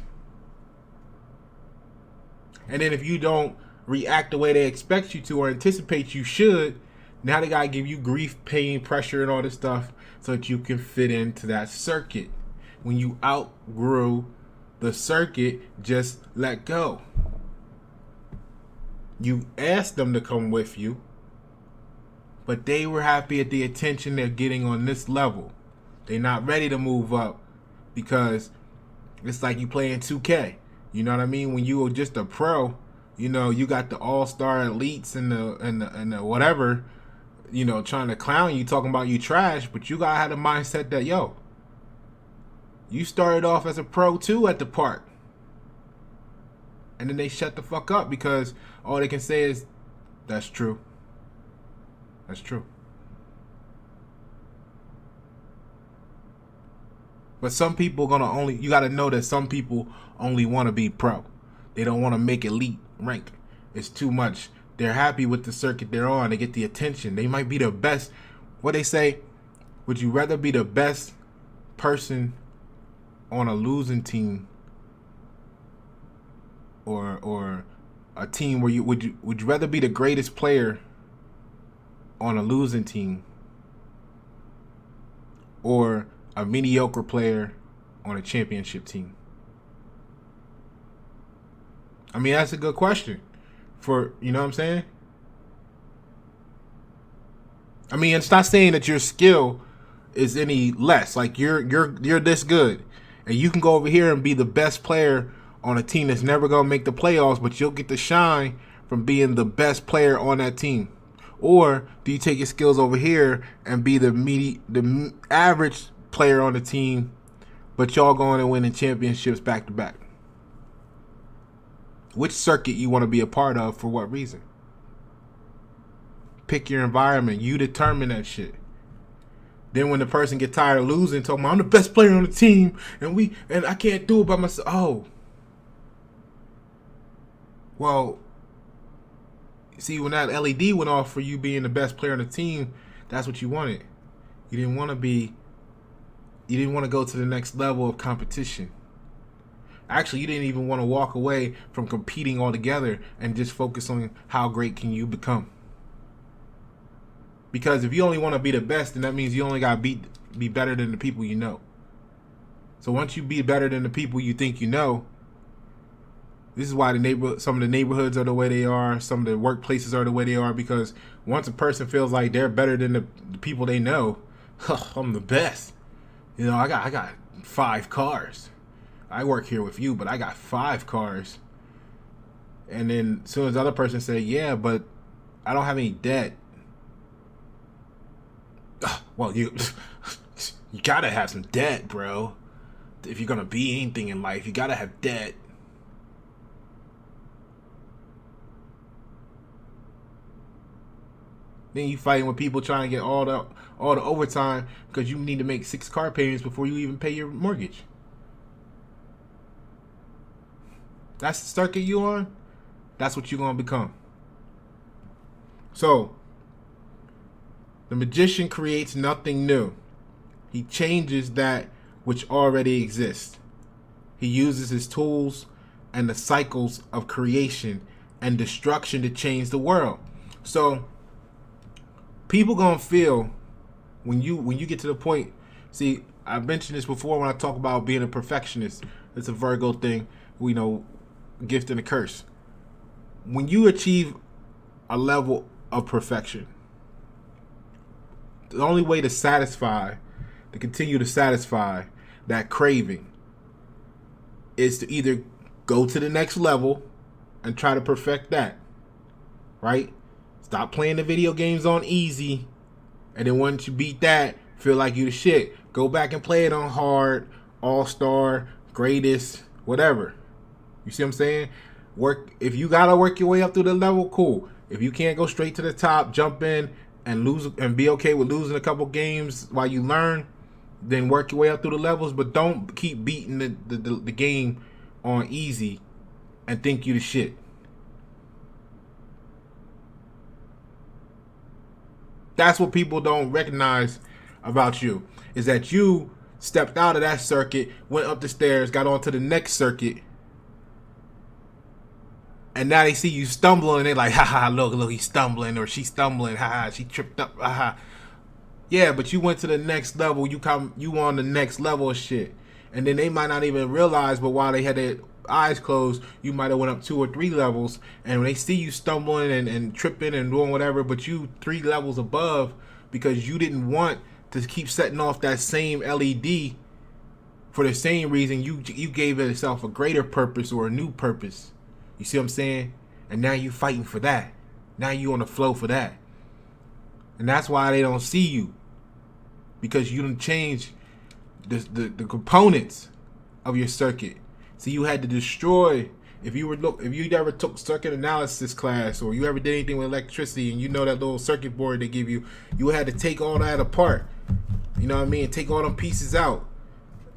And then if you don't react the way they expect you to or anticipate you should, now they gotta give you grief, pain, pressure, and all this stuff so that you can fit into that circuit. When you outgrew the circuit, just let go. You asked them to come with you, but they were happy at the attention they're getting on this level. They're not ready to move up because it's like you playing 2K. You know what I mean? When you were just a pro, you know, you got the all-star elites and the whatever, you know, trying to clown you, talking about you trash, but you gotta have the mindset that, yo, you started off as a pro too at the park. And then they shut the fuck up because all they can say is, that's true. That's true. But some people you gotta know that some people only want to be pro. They don't want to make elite rank. It's too much. They're happy with the circuit they're on. They get the attention. They might be the best. What they say, would you rather be the best person on a losing team or a team where would you rather be the greatest player on a losing team or a mediocre player on a championship team? I mean, that's a good question for, you know what I'm saying? I mean, it's not saying that your skill is any less. Like you're this good and you can go over here and be the best player on a team that's never going to make the playoffs, but you'll get the shine from being the best player on that team. Or do you take your skills over here and be the average player on the team, but y'all going and winning championships back to back? Which circuit you want to be a part of for what reason? Pick your environment. You determine that shit. Then when the person get tired of losing, talking about, I'm the best player on the team and I can't do it by myself. Oh. Well, see, when that LED went off for you being the best player on the team, that's what you wanted. You didn't want to go to the next level of competition. Actually, you didn't even want to walk away from competing altogether and just focus on how great can you become. Because if you only want to be the best, then that means you only got to be better than the people you know. So once you be better than the people you think you know, this is why some of the neighborhoods are the way they are, some of the workplaces are the way they are, because once a person feels like they're better than the people they know, I'm the best. You know, I got 5 cars. I work here with you, but I got 5 cars. And then as soon as the other person say, yeah, but I don't have any debt. Well, you gotta have some debt, bro. If you're gonna be anything in life, you gotta have debt. Then you fighting with people trying to get all the overtime because you need to make 6 car payments before you even pay your mortgage. That's the circuit you on. That's what you're gonna become. So, the magician creates nothing new. He changes that which already exists. He uses his tools and the cycles of creation and destruction to change the world. So, people gonna feel when you get to the point. See, I mentioned this before when I talk about being a perfectionist. It's a Virgo thing. We know, gift and a curse. When you achieve a level of perfection, the only way to continue to satisfy that craving is to either go to the next level and try to perfect that, right? Stop playing the video games on easy, and then once you beat that, feel like you the shit. Go back and play it on hard, all-star, greatest, whatever. You see what I'm saying? If you gotta work your way up through the level, cool. If you can't go straight to the top, jump in and lose and be okay with losing a couple games while you learn, then work your way up through the levels. But don't keep beating the game on easy and think you the shit. That's what people don't recognize about you, is that you stepped out of that circuit, went up the stairs, got onto the next circuit, and now they see you stumbling and they're like, haha, look, he's stumbling, or she's stumbling, haha, she tripped up, haha. Yeah, but you went to the next level, you on the next level of shit. And then they might not even realize, but while they had their eyes closed, you might have went up 2 or 3 levels, and when they see you stumbling and tripping and doing whatever, but you 3 levels above, because you didn't want to keep setting off that same LED for the same reason you gave it itself a greater purpose or a new purpose. You see what I'm saying? And now you fighting for that. Now you on the flow for that. And that's why they don't see you, because you done changed the components of your circuit. So you had to destroy. If you ever took circuit analysis class, or you ever did anything with electricity, and you know that little circuit board they give you, you had to take all that apart. You know what I mean? Take all them pieces out,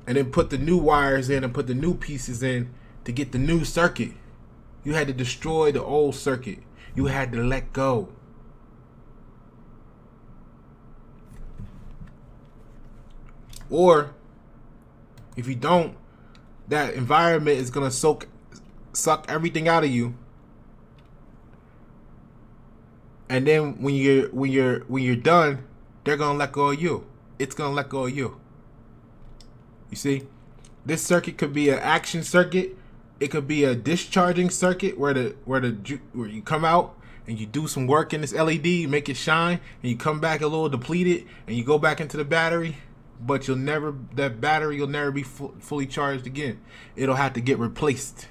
and then put the new wires in and put the new pieces in to get the new circuit. You had to destroy the old circuit. You had to let go. Or if you don't, that environment is gonna suck everything out of you. And then when you're done, they're gonna let go of you. It's gonna let go of you. You see, this circuit could be an action circuit. It could be a discharging circuit where you come out and you do some work in this LED, you make it shine, and you come back a little depleted, and you go back into the battery. But that battery will never be fully charged again. It'll have to get replaced.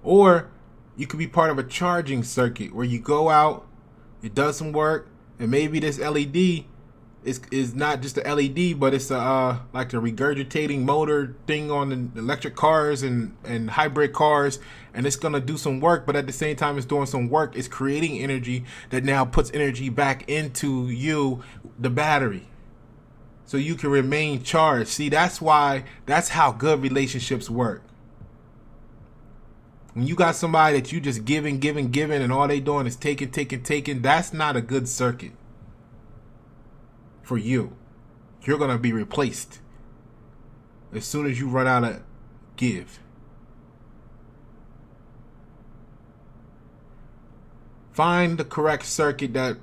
Or you could be part of a charging circuit where you go out, you do some work, and maybe this LED is not just a LED, but it's like the regurgitating motor thing on the electric cars and hybrid cars, and it's gonna do some work, but at the same time it's doing some work, it's creating energy that now puts energy back into the battery, so you can remain charged. See, that's how good relationships work. When you got somebody that you just giving, and all they doing is taking, that's not a good circuit for you. You're going to be replaced as soon as you run out of give. Find the correct circuit that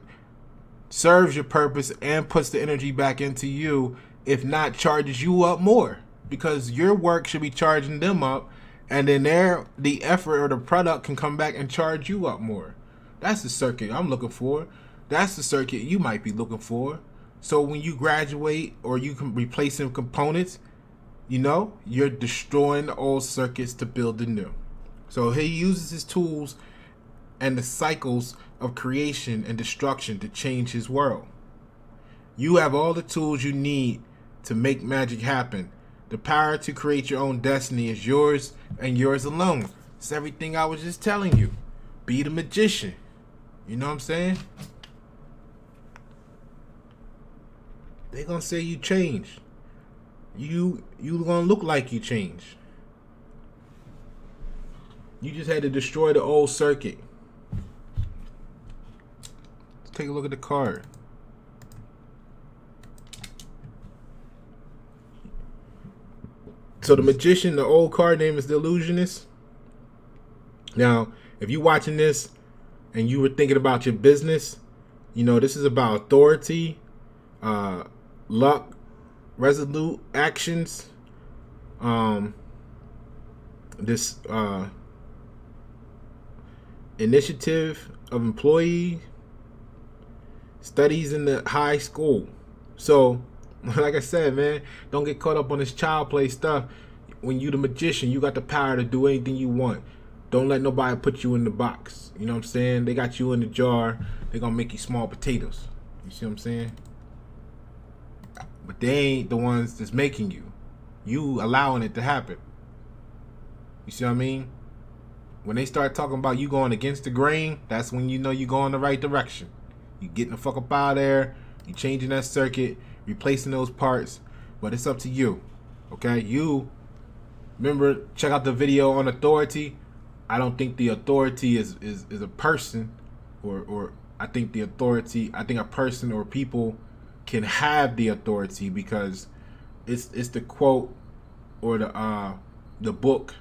serves your purpose and puts the energy back into you, if not charges you up more, because your work should be charging them up, and then the effort or the product can come back and charge you up more. That's the circuit I'm looking for. That's the circuit you might be looking for. So when you graduate or you can replace some components, you're destroying the old circuits to build the new. So he uses his tools and the cycles of creation and destruction to change his world. You have all the tools you need to make magic happen. The power to create your own destiny is yours and yours alone. It's everything I was just telling you. Be the magician. You know what I'm saying? They're gonna say you changed. You gonna look like you changed. You just had to destroy the old circuit. Let's take a look at the card. So the magician, the old card name is the illusionist. Now, if you're watching this and you were thinking about your business, this is about authority, luck, resolute actions. This initiative of employee studies in the high school. So, like I said, man, don't get caught up on this child play stuff. When you the magician, you got the power to do anything you want. Don't let nobody put you in the box. You know what I'm saying? They got you in the jar. They're gonna make you small potatoes. You see what I'm saying? But they ain't the ones that's making you. You allowing it to happen. You see what I mean? When they start talking about you going against the grain, that's when you know you go in the right direction. You getting the fuck up out of there. You changing that circuit, replacing those parts. But it's up to you. Okay? You remember, check out the video on authority. I don't think the authority is a person, or I think the authority, I think a person or people can have the authority because it's the quote or the book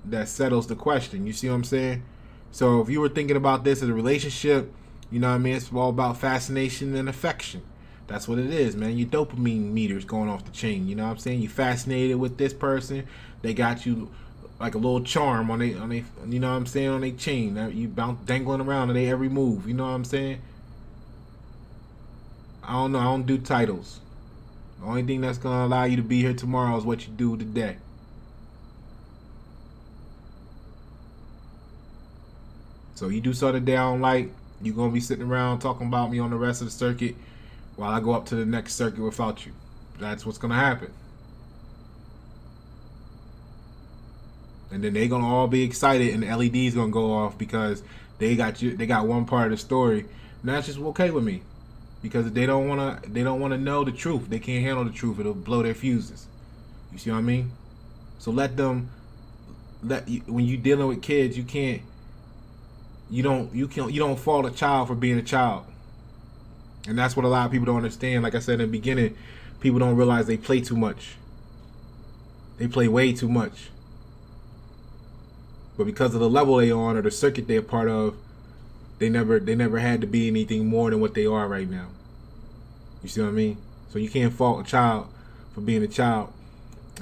that settles the question. You see what I'm saying? So if you were thinking about this as a relationship, you know what I mean? It's all about fascination and affection. That's what it is, man. Your dopamine meter's going off the chain. You know what I'm saying? You fascinated with this person. They got you like a little charm on they, you know what I'm saying, on their chain. You bounce dangling around on their every move. You know what I'm saying? I don't know. I don't do titles. The only thing that's gonna allow you to be here tomorrow is what you do today. So you do something they don't like, you're gonna be sitting around talking about me on the rest of the circuit while I go up to the next circuit without you. That's what's gonna happen. And then they gonna all be excited and the LED's gonna go off because they got you. They got one part of the story, and that's just okay with me because they don't wanna know the truth. They can't handle the truth. It'll blow their fuses. You see what I mean? So let them. When you dealing with kids, you can't. You don't fault a child for being a child. And that's what a lot of people don't understand. Like I said in the beginning, people don't realize they play too much. They play way too much. But because of the level they on or the circuit they're part of, they never had to be anything more than what they are right now. You see what I mean? So you can't fault a child for being a child.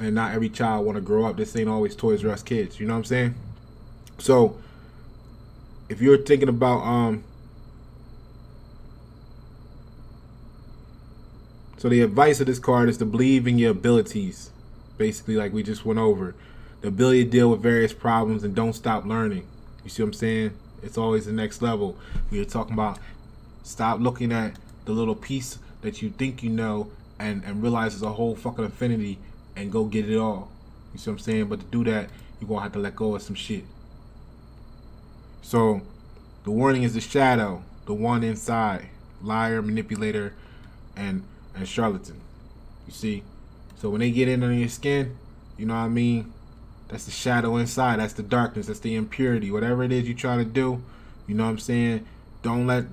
And not every child want to grow up. This ain't always Toys R Us kids. You know what I'm saying? So if you're thinking about so the advice of this card is to believe in your abilities, basically, like we just went over. The ability to deal with various problems and don't stop learning. You see what I'm saying? It's always the next level. We're talking about stop looking at the little piece that you think you know and realize it's a whole fucking infinity and go get it all. You see what I'm saying? But to do that, you're going to have to let go of some shit. So the warning is the shadow, the one inside, liar, manipulator, and charlatan. You see? So when they get in under your skin, you know what I mean? That's the shadow inside. That's the darkness. That's the impurity. Whatever it is you try to do, you know what I'm saying? Don't let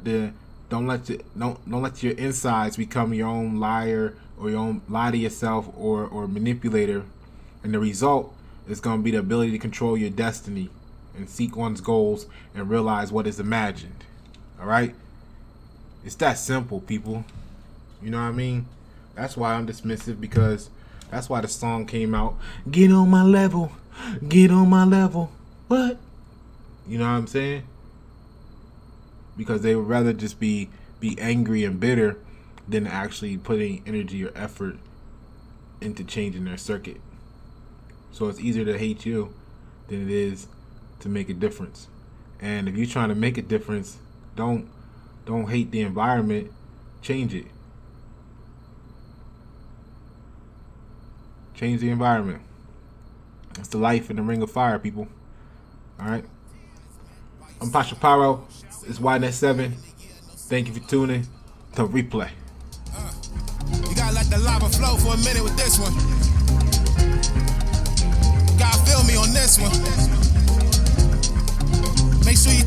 your insides become your own liar or your own lie to yourself or manipulator. And the result is going to be the ability to control your destiny and seek one's goals and realize what is imagined. All right? It's that simple, people. You know what I mean? That's why I'm dismissive, because that's why the song came out. Get on my level. Get on my level. What? You know what I'm saying? Because they would rather just be angry and bitter than actually putting energy or effort into changing their circuit. So it's easier to hate you than it is to make a difference. And if you're trying to make a difference, don't hate the environment, change it. Change the environment. That's the life in the ring of fire, people. Alright? I'm Pasha Pyro. It's YNet7. Thank you for tuning to Replay. You gotta let the lava flow for a minute with this one. You gotta feel me on this one. Make sure you